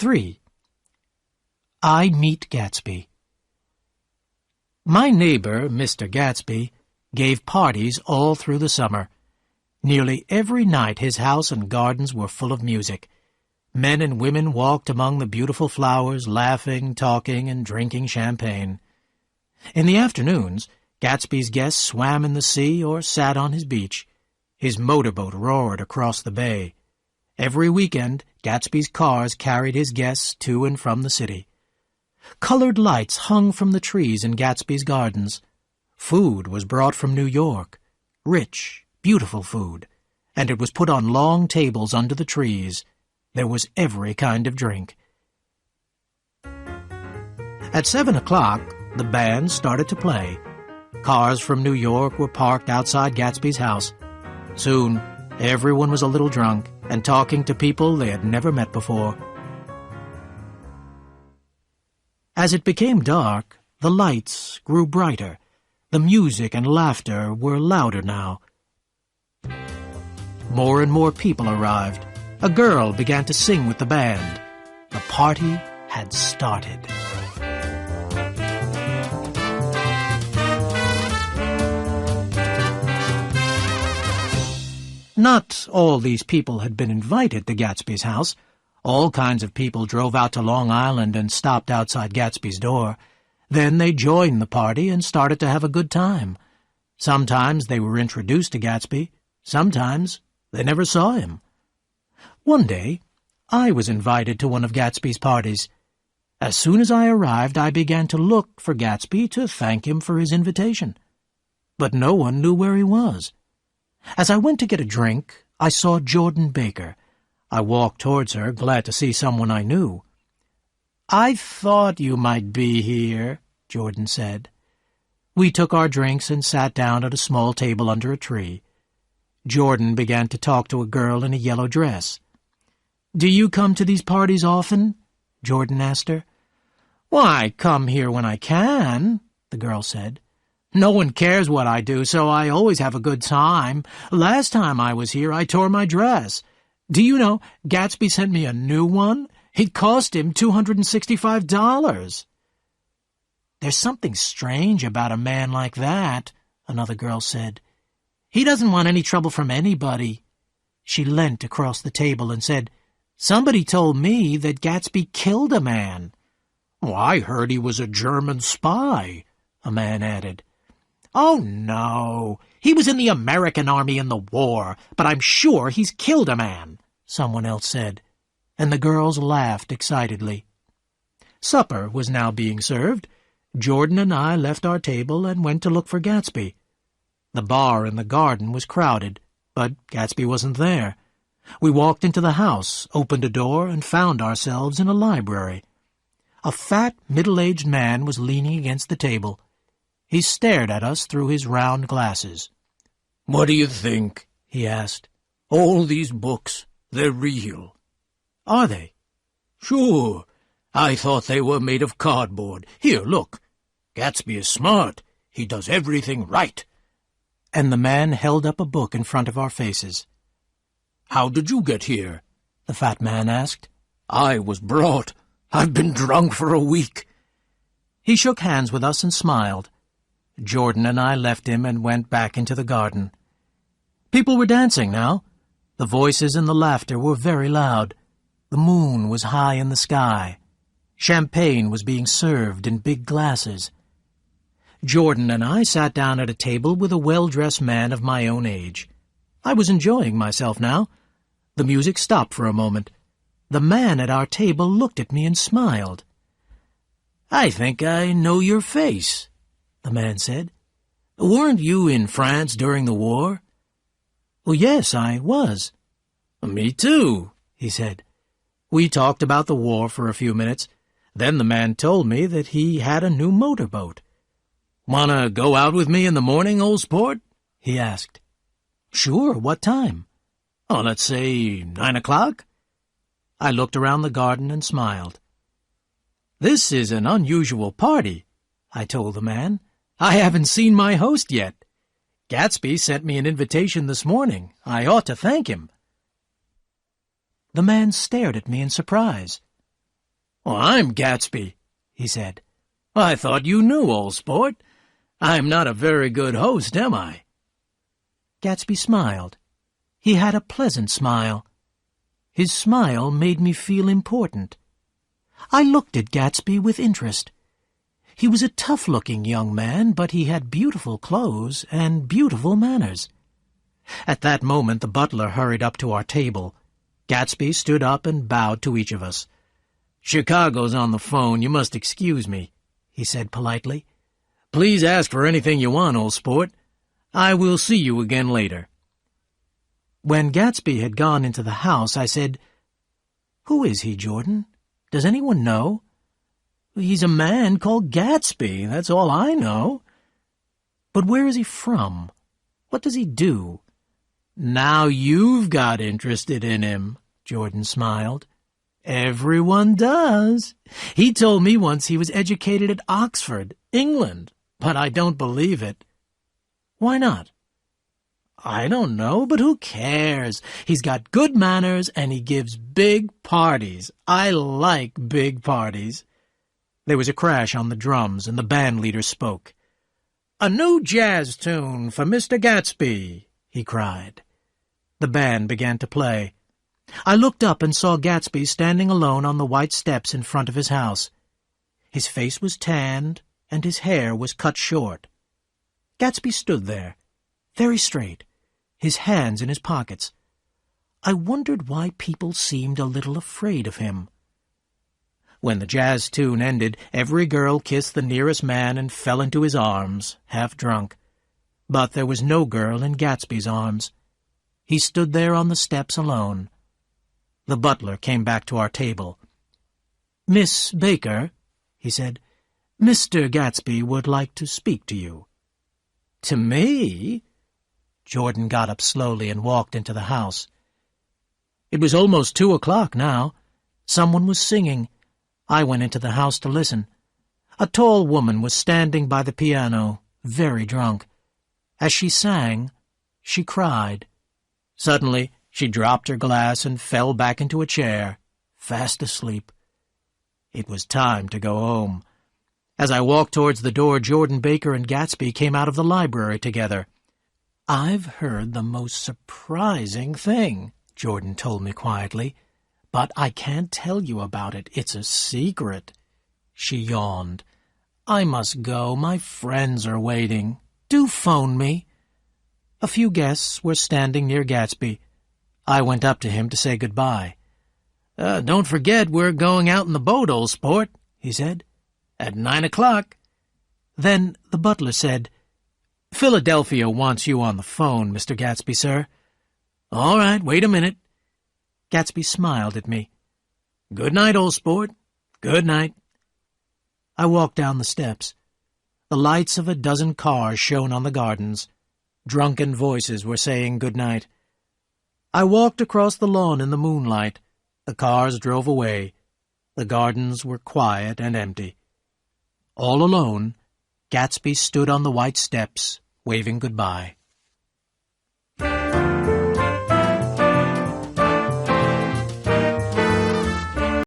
3. I Meet Gatsby. My neighbor, Mr. Gatsby, gave parties all through the summer. Nearly every night his house and gardens were full of music. Men and women walked among the beautiful flowers, laughing, talking, and drinking champagne. In the afternoons, Gatsby's guests swam in the sea or sat on his beach. His motorboat roared across the bay. Every weekend, Gatsby's cars carried his guests to and from the city. Colored lights hung from the trees in Gatsby's gardens. Food was brought from New York, rich, beautiful food, and it was put on long tables under the trees. There was every kind of drink. At 7 o'clock, the band started to play. Cars from New York were parked outside Gatsby's house. Soon, everyone was a little drunk and talking to people they had never met before. As it became dark, the lights grew brighter. The music and laughter were louder now. More and more people arrived. A girl began to sing with the band. The party had started. Not all these people had been invited to Gatsby's house. All kinds of people drove out to Long Island and stopped outside Gatsby's door. Then they joined the party and started to have a good time. Sometimes they were introduced to Gatsby. Sometimes they never saw him. One day, I was invited to one of Gatsby's parties. As soon as I arrived, I began to look for Gatsby to thank him for his invitation. But no one knew where he was. As I went to get a drink, I saw Jordan Baker. I walked towards her, glad to see someone I knew. "I thought you might be here," Jordan said. We took our drinks and sat down at a small table under a tree. Jordan began to talk to a girl in a yellow dress. "Do you come to these parties often?" Jordan asked her. "Why, I come here when I can," the girl said. "No one cares what I do, so I always have a good time. Last time I was here, I tore my dress. Do you know, Gatsby sent me a new one? It cost him $265. "There's something strange about a man like that," another girl said. "He doesn't want any trouble from anybody." She leant across the table and said, "Somebody told me that Gatsby killed a man." "Oh, I heard he was a German spy," a man added. "Oh, no. He was in the American army in the war, but I'm sure he's killed a man," someone else said, and the girls laughed excitedly. Supper was now being served. Jordan and I left our table and went to look for Gatsby. The bar in the garden was crowded, but Gatsby wasn't there. We walked into the house, opened a door, and found ourselves in a library. A fat, middle-aged man was leaning against the table. He stared at us through his round glasses. "What do you think?" he asked. "All these books, they're real." "Are they?" "Sure. I thought they were made of cardboard. Here, look. Gatsby is smart. He does everything right." And the man held up a book in front of our faces. "How did you get here?" the fat man asked. "I was brought. I've been drunk for a week." He shook hands with us and smiled. Jordan and I left him and went back into the garden. People were dancing now. The voices and the laughter were very loud. The moon was high in the sky. Champagne was being served in big glasses. Jordan and I sat down at a table with a well-dressed man of my own age. I was enjoying myself now. The music stopped for a moment. The man at our table looked at me and smiled. "I think I know your face," the man said. "Weren't you in France during the war?" "Well, yes, I was." "Me too," he said. We talked about the war for a few minutes. Then the man told me that he had a new motorboat. "Want to go out with me in the morning, old sport?" he asked. "Sure, what time?" "Oh, let's say 9 o'clock. I looked around the garden and smiled. "This is an unusual party," I told the man. "I haven't seen my host yet. Gatsby sent me an invitation this morning. I ought to thank him." The man stared at me in surprise. "Oh, I'm Gatsby," he said. "I thought you knew, old sport. I'm not a very good host, am I?" Gatsby smiled. He had a pleasant smile. His smile made me feel important. I looked at Gatsby with interest. He was a tough-looking young man, but he had beautiful clothes and beautiful manners. At that moment the butler hurried up to our table. Gatsby stood up and bowed to each of us. "Chicago's on the phone. You must excuse me," he said politely. "Please ask for anything you want, old sport. I will see you again later." When Gatsby had gone into the house, I said, "Who is he, Jordan? Does anyone know?" "He's a man called Gatsby, that's all I know." "But where is he from? What does he do?" "Now you've got interested in him," Jordan smiled. "Everyone does. He told me once he was educated at Oxford, England, but I don't believe it." "Why not?" "I don't know, but who cares? He's got good manners, and he gives big parties. I like big parties." There was a crash on the drums, and the band leader spoke. "A new jazz tune for Mr. Gatsby," he cried. The band began to play. I looked up and saw Gatsby standing alone on the white steps in front of his house. His face was tanned, and his hair was cut short. Gatsby stood there, very straight, his hands in his pockets. I wondered why people seemed a little afraid of him. When the jazz tune ended, every girl kissed the nearest man and fell into his arms, half drunk. But there was no girl in Gatsby's arms. He stood there on the steps alone. The butler came back to our table. "Miss Baker," he said, "Mr. Gatsby would like to speak to you." "To me?" Jordan got up slowly and walked into the house. It was almost 2 o'clock now. Someone was singing. I went into the house to listen. A tall woman was standing by the piano, very drunk. As she sang, she cried. Suddenly, she dropped her glass and fell back into a chair, fast asleep. It was time to go home. As I walked towards the door, Jordan Baker and Gatsby came out of the library together. "I've heard the most surprising thing," Jordan told me quietly, "but I can't tell you about it. It's a secret." She yawned. "I must go. My friends are waiting. Do phone me." A few guests were standing near Gatsby. I went up to him to say goodbye. "Don't forget we're going out in the boat, old sport," he said. "At 9 o'clock. Then the butler said, "Philadelphia wants you on the phone, Mr. Gatsby, sir." "All right, wait a minute." Gatsby smiled at me. "Good night, old sport. Good night." I walked down the steps. The lights of a dozen cars shone on the gardens. Drunken voices were saying good night. I walked across the lawn in the moonlight. The cars drove away. The gardens were quiet and empty. All alone, Gatsby stood on the white steps, waving goodbye.